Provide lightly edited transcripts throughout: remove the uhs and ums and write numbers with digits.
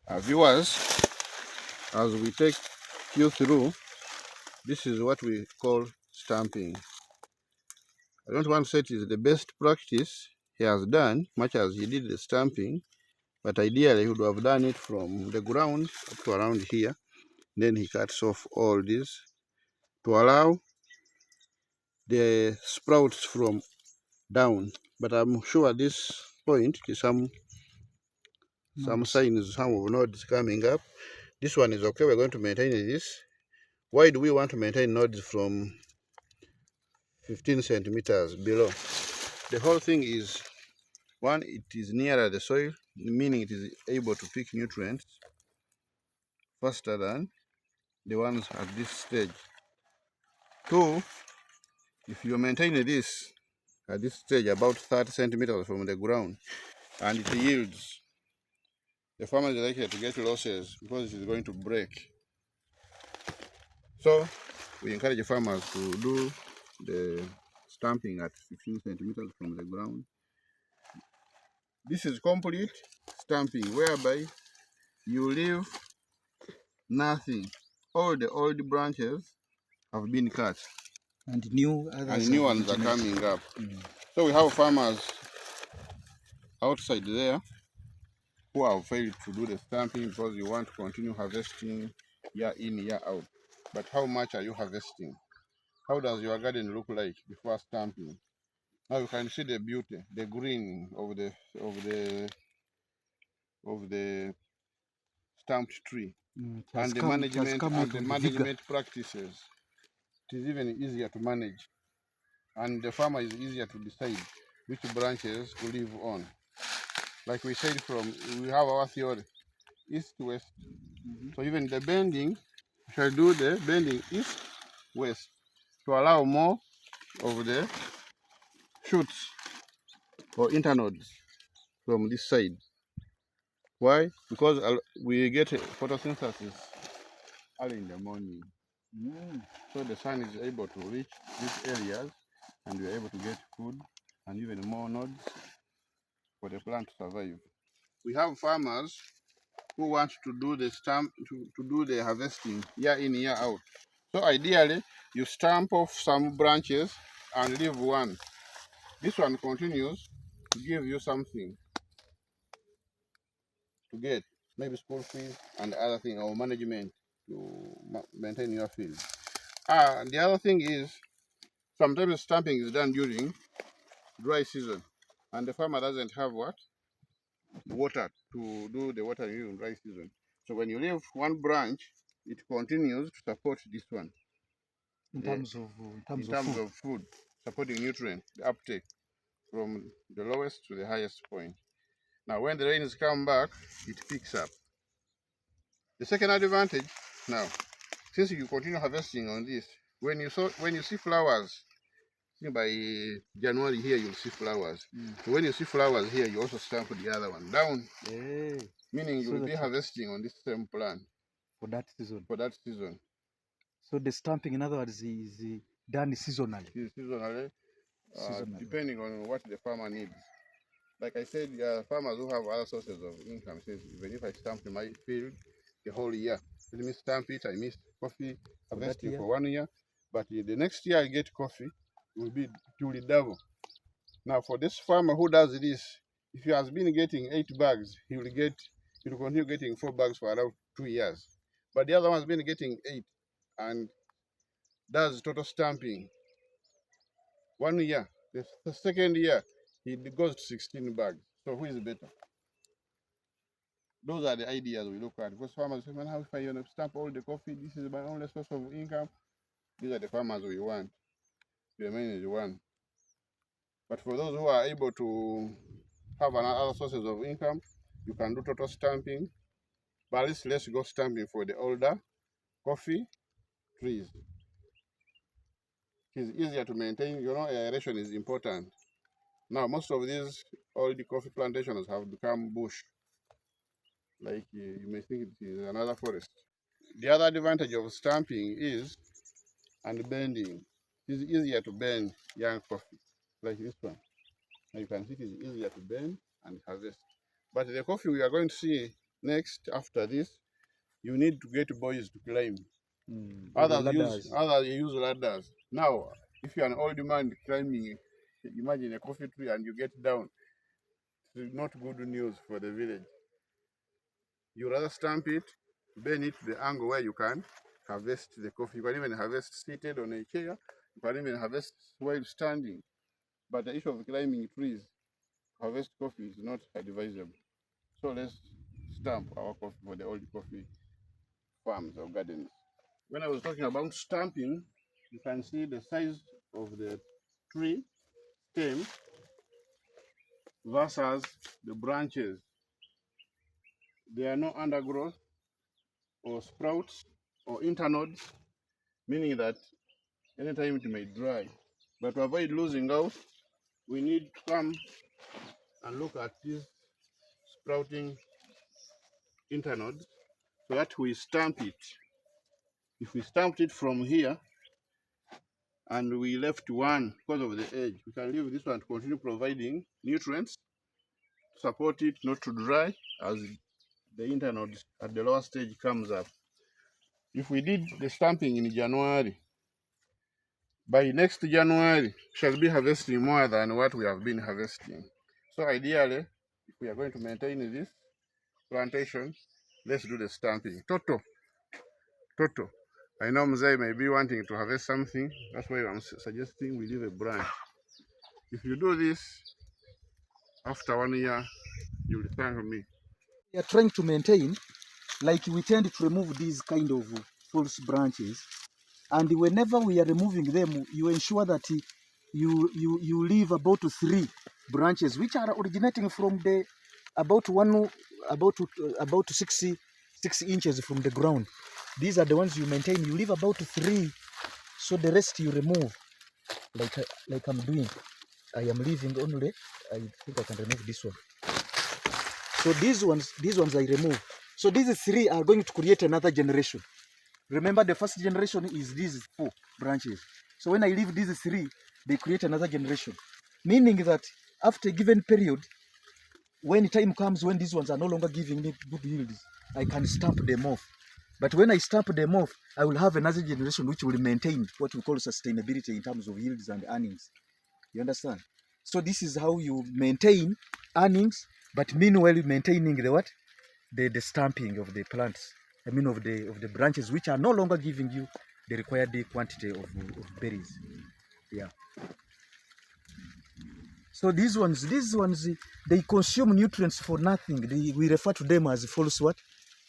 Viewers, as we take you through, this is what we call stamping. I don't want to say it is the best practice he has done, much as he did the stamping, but ideally he would have done it from the ground up to around here. Then he cuts off all this to allow the sprouts from down. But I'm sure at this point some signs, some of nodes coming up. This one is okay. We're going to maintain this. Why do we want to maintain nodes from 15 centimeters below? The whole thing is, one, it is nearer the soil, meaning it is able to pick nutrients faster than the ones at this stage. Two, if you maintain this at this stage about 30 centimeters from the ground and it yields, the farmer is likely to get losses because it is going to break. So we encourage farmers to do the stamping at 15 centimeters from the ground. This is complete stamping, whereby you leave nothing. All the old branches have been cut, and new ones are coming up. So we have farmers outside there who have failed to do the stamping because you want to continue harvesting year in, year out. But how much are you harvesting? How does your garden look like before stamping? Now you can see the beauty, the green of the stamped tree, and the management practices. It is even easier to manage, and the farmer is easier to decide which branches to leave on. Like we said, we have our theory, east to west. So even the bending, we shall do the bending east west to allow more of the shoots or internodes from this side. Why? Because we get photosynthesis early in the morning. So the sun is able to reach these areas and we are able to get food and even more nodes for the plant to survive. We have farmers who want to do the to do the harvesting year in, year out. So ideally, you stamp off some branches and leave one. This one continues to give you something to get, maybe school fees and other thing, or management to maintain your field. The other thing is, sometimes stamping is done during dry season, and the farmer doesn't have water to do the watering during dry season. So when you leave one branch, it continues to support this one. In terms of food, supporting nutrient, the uptake from the lowest to the highest point. Now when the rains come back, it picks up. The second advantage, now, since you continue harvesting on this, when you see flowers, by January here you'll see flowers. So when you see flowers here, you also stamp the other one down. Meaning you'll be harvesting on this same plan for that season. So the stamping, in other words, is done seasonally. Seasonally, depending on what the farmer needs. Like I said, farmers who have other sources of income says, even if I stamp in my field the whole year, let me stamp it, I miss coffee harvesting for 1 year, but the next year I get coffee, it will double. Now for this farmer who does this, if he has been getting 8 bags, he will continue getting 4 bags for around 2 years. But the other one has been getting 8 and does total stamping 1 year. The second year, he goes to 16 bags. So who is better? Those are the ideas we look at. Because farmers say, man, how if I stamp all the coffee? This is my only source of income. These are the farmers we want. The main is one. But for those who are able to have other sources of income, you can do total stamping. But at least let's go stamping for the older coffee trees. It is easier to maintain. Aeration is important. Now, most of these old coffee plantations have become bush. Like you may think it is another forest. The other advantage of stamping is, and bending, it is easier to bend young coffee, like this one. Now you can see it is easier to bend and harvest. But the coffee we are going to see Next, after this, you need to get boys to climb. Others use ladders. Now, if you're an old man climbing, imagine a coffee tree and you get down. It's not good news for the village. You rather stamp it, bend it to the angle where you can harvest the coffee. You can even harvest seated on a chair. You can even harvest while standing. But the issue of climbing trees, harvest coffee is not advisable. So let's stamp our coffee for the old coffee farms or gardens. When I was talking about stamping, you can see the size of the tree stem versus the branches. There are no undergrowth or sprouts or internodes, meaning that anytime it may dry. But to avoid losing out, we need to come and look at these sprouting internodes so that we stamp it. If we stamped it from here and we left one because of the edge, we can leave this one to continue providing nutrients, support it not to dry as the internode at the lower stage comes up. If we did the stamping in January, by next January, we shall be harvesting more than what we have been harvesting. So ideally, if we are going to maintain this plantation, let's do the stamping. Toto. I know Mzee may be wanting to harvest something. That's why I'm suggesting we leave a branch. If you do this, after 1 year, you will thank me. We are trying to maintain, like we tend to remove these kind of false branches. And whenever we are removing them, you ensure that you leave about 3 branches, which are originating from the about 6 inches from the ground. These are the ones you maintain. You leave about 3, so the rest you remove, like I'm doing. I am leaving only. I think I can remove this one. So these ones I remove. So these 3 are going to create another generation. Remember, the first generation is these 4 branches. So when I leave these 3, they create another generation. Meaning that after a given period, when time comes when these ones are no longer giving me good yields, I can stamp them off. But when I stamp them off, I will have another generation which will maintain what we call sustainability in terms of yields and earnings. You understand? So this is how you maintain earnings, but meanwhile maintaining the what? The stamping of the plants. I mean of the branches which are no longer giving you the required quantity of berries. Yeah. So these ones, they consume nutrients for nothing. We refer to them as false what?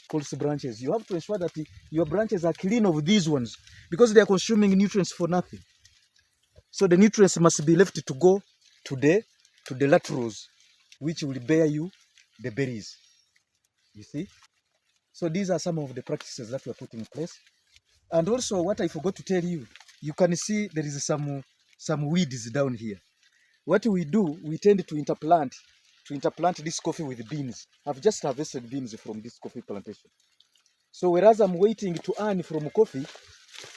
False branches. You have to ensure that your branches are clean of these ones because they are consuming nutrients for nothing. So the nutrients must be left to go to the laterals, which will bear you the berries. You see? So these are some of the practices that we are putting in place. And also what I forgot to tell you, you can see there is some weeds down here. What we do, we tend to interplant this coffee with beans. I've just harvested beans from this coffee plantation. So whereas I'm waiting to earn from coffee,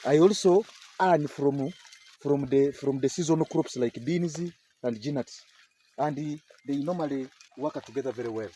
I also earn from the seasonal crops like beans and nuts. And they normally work together very well.